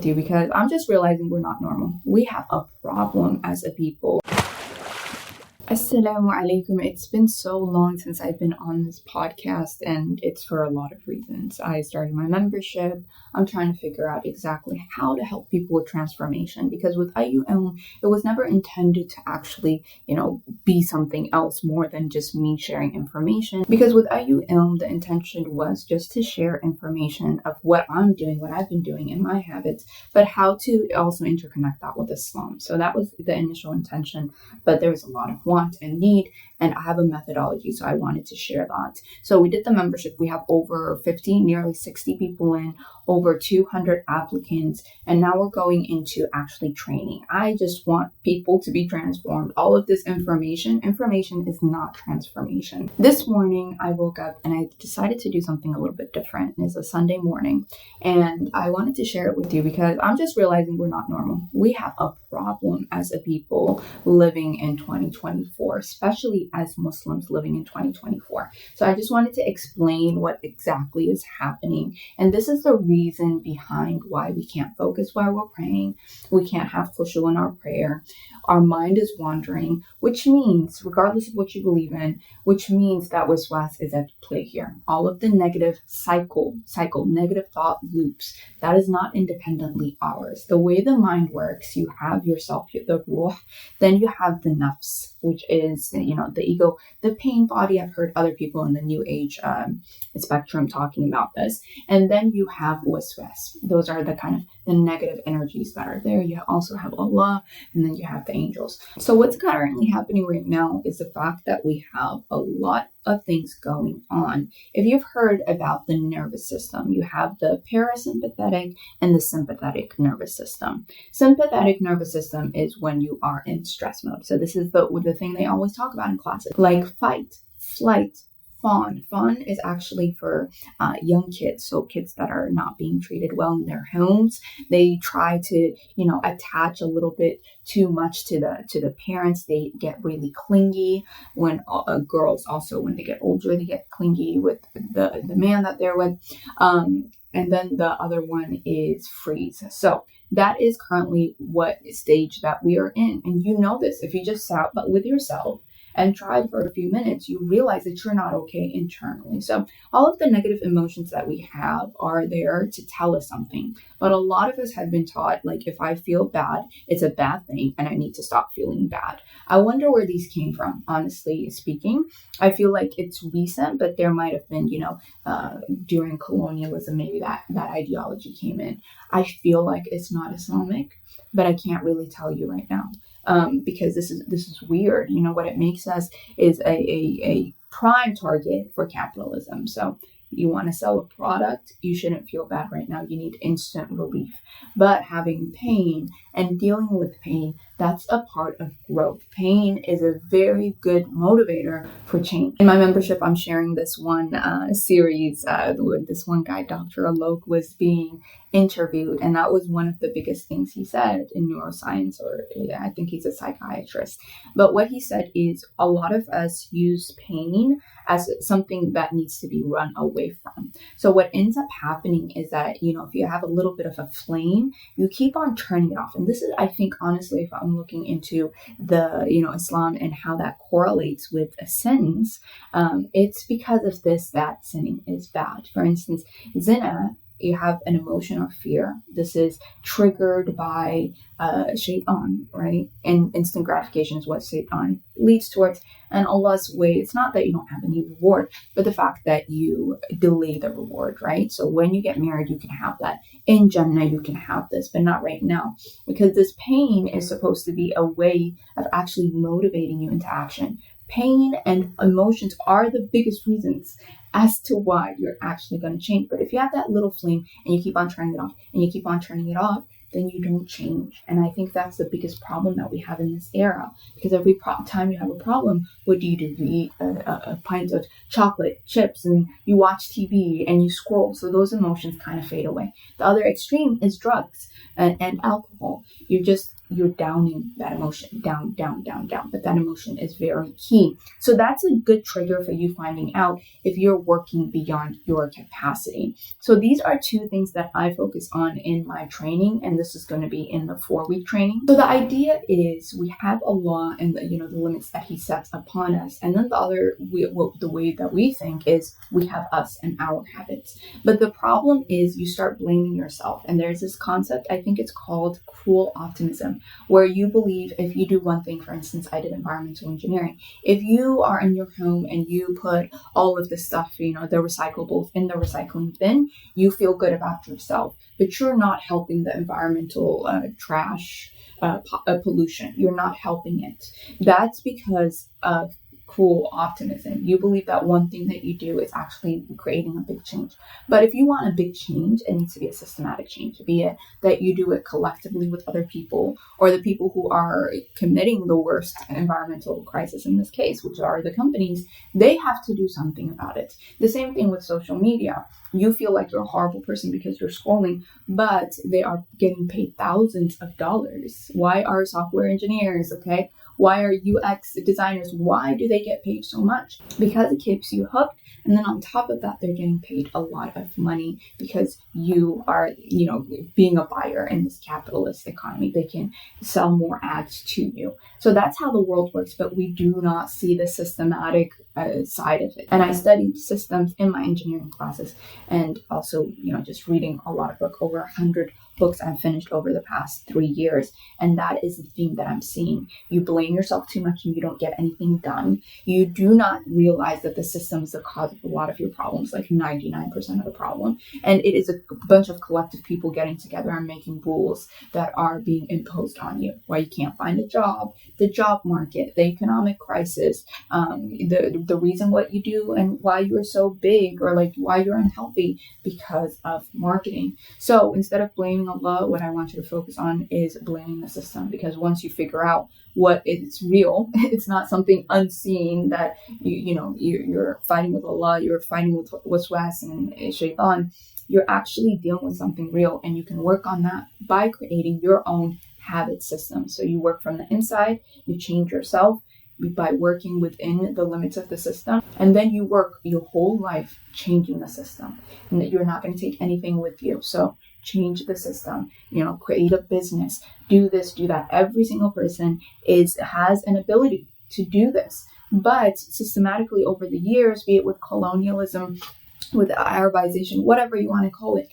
you because I'm just realizing we're not normal. We have a problem as a people. Assalamu alaikum. It's been so long since I've been on this podcast, and it's for a lot of reasons. I started my membership. I'm trying to figure out exactly how to help people with transformation, because with IUM, it was never intended to actually, be something else more than just me sharing information. Because with IUM, the intention was just to share information of what I'm doing, what I've been doing in my habits, but how to also interconnect that with Islam. So that was the initial intention, but there was a lot of want and need, and I have a methodology, so I wanted to share that. So we did the membership. We have over 50, nearly 60 people in, over 200 applicants, and now we're going into actually training. I just want people to be transformed. All of this information is not transformation. This morning I woke up and I decided to do something a little bit different. It's a Sunday morning, and I wanted to share it with you because I'm just realizing we're not normal. We have a problem as a people living in 2024, especially as Muslims living in 2024. So I just wanted to explain what exactly is happening. And this is the reason behind why we can't focus while we're praying. We can't have khushu in our prayer. Our mind is wandering, which means, regardless of what you believe in, which means that waswas is at play here. All of the negative negative thought loops, that is not independently ours. The way the mind works, you have yourself, the ruh, then you have the nafs, which is, the ego, the pain body. I've heard other people in the new age spectrum talking about this. And then you have waswas. Those are the kind of the negative energies that are there. You also have Allah, and then you have the angels. So what's currently happening right now is the fact that we have a lot of things going on. If you've heard about the nervous system, you have the parasympathetic and the sympathetic nervous system. Sympathetic nervous system is when you are in stress mode. So this is the thing they always talk about in classes, like fight, flight, fawn. Fawn is actually for young kids, so kids that are not being treated well in their homes. They try to, attach a little bit too much to the parents. They get really clingy. When girls also, when they get older, they get clingy with the man that they're with. And then the other one is freeze. So that is currently what stage that we are in. And you know this, if you just sat with yourself and tried for a few minutes, you realize that you're not okay internally. So all of the negative emotions that we have are there to tell us something. But a lot of us have been taught, like, if I feel bad, it's a bad thing and I need to stop feeling bad. I wonder where these came from, honestly speaking. I feel like it's recent, but there might have been, during colonialism, maybe that ideology came in. I feel like it's not Islamic, but I can't really tell you right now. Because this is weird. What it makes us is a prime target for capitalism. So you want to sell a product, you shouldn't feel bad right now. You need instant relief. But having pain and dealing with pain, that's a part of growth. Pain is a very good motivator for change. In my membership, I'm sharing this one series with this one guy, Dr. Alok, was being interviewed, and that was one of the biggest things he said in neuroscience, or I think he's a psychiatrist. But what he said is a lot of us use pain as something that needs to be run away from. So what ends up happening is that, if you have a little bit of a flame, you keep on turning it off. And this is, I think, honestly, if I'm looking into the, Islam and how that correlates with sins, it's because of this that sinning is bad. For instance, zina, you have an emotion of fear. This is triggered by shaitan, right? And instant gratification is what shaitan leads towards. And Allah's way, it's not that you don't have any reward, but the fact that you delay the reward, right? So when you get married, you can have that. In Jannah, you can have this, but not right now. Because this pain is supposed to be a way of actually motivating you into action. Pain and emotions are the biggest reasons as to why you're actually going to change. But if you have that little flame and you keep on turning it off and you keep on turning it off, then you don't change. And I think that's the biggest problem that we have in this era, because every time you have a problem, what do? You eat a pint of chocolate, chips, and you watch TV and you scroll. So those emotions kind of fade away. The other extreme is drugs and alcohol. You're downing that emotion, down. But that emotion is very key. So that's a good trigger for you finding out if you're working beyond your capacity. So these are two things that I focus on in my training, and this is going to be in the 4-week training. So the idea is we have Allah and the limits that He sets upon us, and then the way that we think is we have us and our habits. But the problem is you start blaming yourself, and there's this concept, I think it's called cruel optimism, where you believe if you do one thing. For instance, I did environmental engineering. If you are in your home and you put all of the stuff, the recyclables in the recycling bin, you feel good about yourself, but you're not helping the environmental trash pollution. You're not helping it. That's because of cruel optimism. You believe that one thing that you do is actually creating a big change. But if you want a big change, it needs to be a systematic change, be it that you do it collectively with other people, or the people who are committing the worst environmental crisis in this case, which are the companies. They have to do something about it. The same thing with social media. You feel like you're a horrible person because you're scrolling, but they are getting paid thousands of dollars. Why are software engineers, okay? Why are UX designers, why do they get paid so much? Because it keeps you hooked. And then on top of that, they're getting paid a lot of money because you are, being a buyer in this capitalist economy. They can sell more ads to you. So that's how the world works, but we do not see the systematic side of it. And I studied systems in my engineering classes, and also, just reading a lot of books, over 100 books I've finished over the past 3 years. And that is the theme that I'm seeing. You blame yourself too much and you don't get anything done. You do not realize that the system is the cause of a lot of your problems, like 99% of the problem. And it is a bunch of collective people getting together and making rules that are being imposed on you. Why you can't find a job, the job market, the economic crisis, the reason what you do and why you're so big, or like why you're unhealthy, because of marketing. So instead of blaming Allah, what I want you to focus on is blaming the system, because once you figure out what is real, it's not something unseen that you're fighting with Allah, you're fighting with waswas and shaitan. You're actually dealing with something real, and you can work on that by creating your own habit system. So you work from the inside, you change yourself by working within the limits of the system, and then you work your whole life changing the system, and that you're not going to take anything with you. So change the system, create a business, do this, do that. Every single person has an ability to do this, but systematically over the years, be it with colonialism, with Arabization, whatever you want to call it,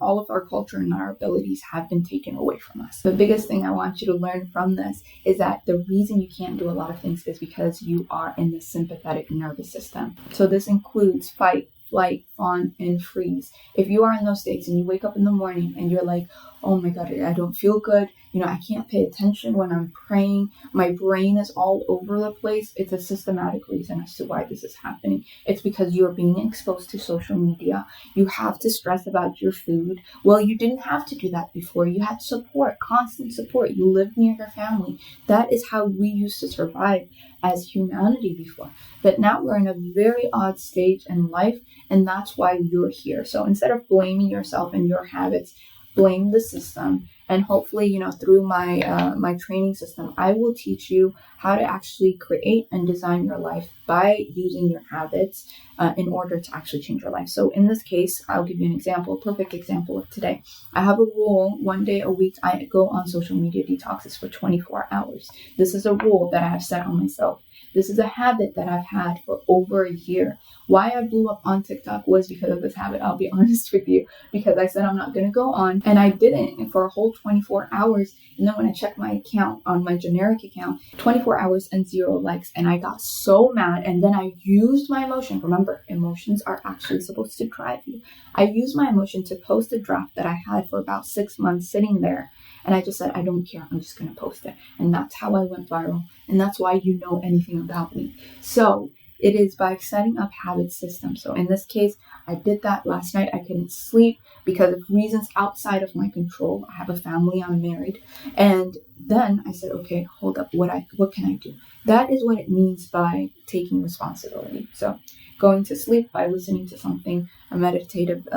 all of our culture and our abilities have been taken away from us. The biggest thing I want you to learn from this is that the reason you can't do a lot of things is because you are in the sympathetic nervous system. So this includes fight, flight, fawn, and freeze. If you are in those states and you wake up in the morning and you're like, oh my God, I don't feel good. I can't pay attention when I'm praying. My brain is all over the place. It's a systematic reason as to why this is happening. It's because you're being exposed to social media. You have to stress about your food. Well, you didn't have to do that before. You had support, constant support. You lived near your family. That is how we used to survive as humanity before. But now we're in a very odd stage in life, and that's why you're here. So instead of blaming yourself and your habits, blame the system. And hopefully, through my training system, I will teach you how to actually create and design your life by using your habits in order to actually change your life. So in this case, I'll give you an example, a perfect example of today. I have a rule, 1 day a week, I go on social media detoxes for 24 hours. This is a rule that I have set on myself. This is a habit that I've had for over a year. Why I blew up on TikTok was because of this habit. I'll be honest with you, because I said I'm not going to go on, and I didn't for a whole 24 hours. And then when I checked my account on my generic account, 24 hours and 0 likes. And I got so mad. And then I used my emotion. Remember, emotions are actually supposed to drive you. I used my emotion to post a draft that I had for about 6 months sitting there. And I just said, I don't care. I'm just going to post it. And that's how I went viral. And that's why you know anything about me. So it is by setting up habit systems. So in this case, I did that last night. I couldn't sleep because of reasons outside of my control. I have a family, I'm married. And then I said, okay, hold up, what can I do? That is what it means by taking responsibility. So going to sleep by listening to something, a meditative,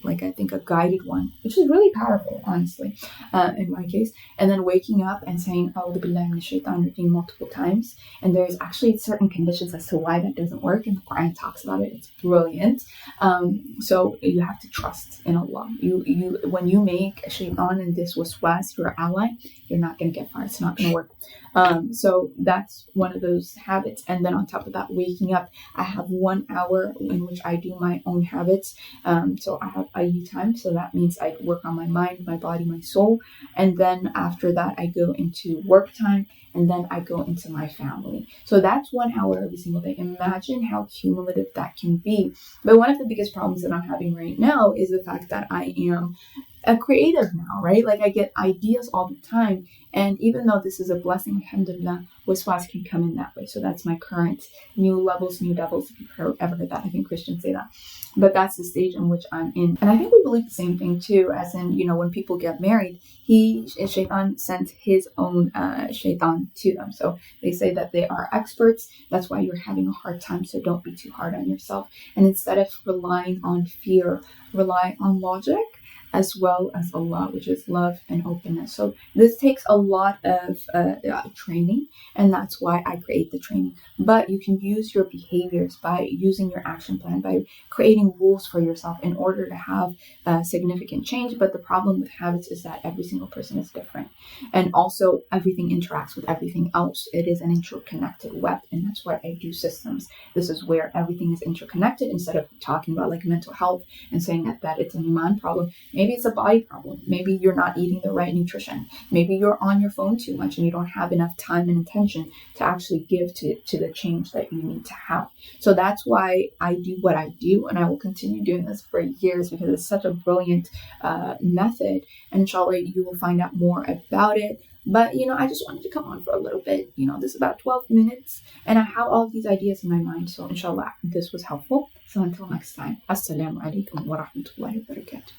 like I think a guided one, which is really powerful, honestly, in my case. And then waking up and saying, A'udhu billahi minash shaitanir rajeem multiple times. And there's actually certain conditions as to why that doesn't work. And the Quran talks about it. It's brilliant. So you have to trust in Allah. You when you make a shaitan and this waswas your ally, you're not going to get far. It's not going to work. So that's one of those habits. And then on top of that, waking up, I have 1 hour in which I do my own habits. So I have IU time. So that means I work on my mind, my body, my soul. And then after that, I go into work time. And then I go into my family. So that's 1 hour every single day. Imagine how cumulative that can be. But one of the biggest problems that I'm having right now is the fact that I am a creative now, right? Like I get ideas all the time. And even though this is a blessing, alhamdulillah, waswas can come in that way. So that's my current new levels, new devils, if you've ever heard that. I think Christians say that. But that's the stage in which I'm in. And I think we believe the same thing too, as in, when people get married, shaitan sends his own shaitan to them. So they say that they are experts. That's why you're having a hard time. So don't be too hard on yourself. And instead of relying on fear, rely on logic, as well as Allah, which is love and openness. So this takes a lot of training, and that's why I create the training. But you can use your behaviors by using your action plan, by creating rules for yourself in order to have significant change. But the problem with habits is that every single person is different. And also everything interacts with everything else. It is an interconnected web, and that's why I do systems. This is where everything is interconnected instead of talking about like mental health and saying that it's an iman problem. Maybe it's a body problem. Maybe you're not eating the right nutrition. Maybe you're on your phone too much and you don't have enough time and attention to actually give to the change that you need to have. So that's why I do what I do, and I will continue doing this for years because it's such a brilliant method. And inshallah, you will find out more about it. But, I just wanted to come on for a little bit. This is about 12 minutes and I have all of these ideas in my mind. So inshallah, this was helpful. So until next time, Assalamu alaikum wa rahmatullahi wa barakatuh.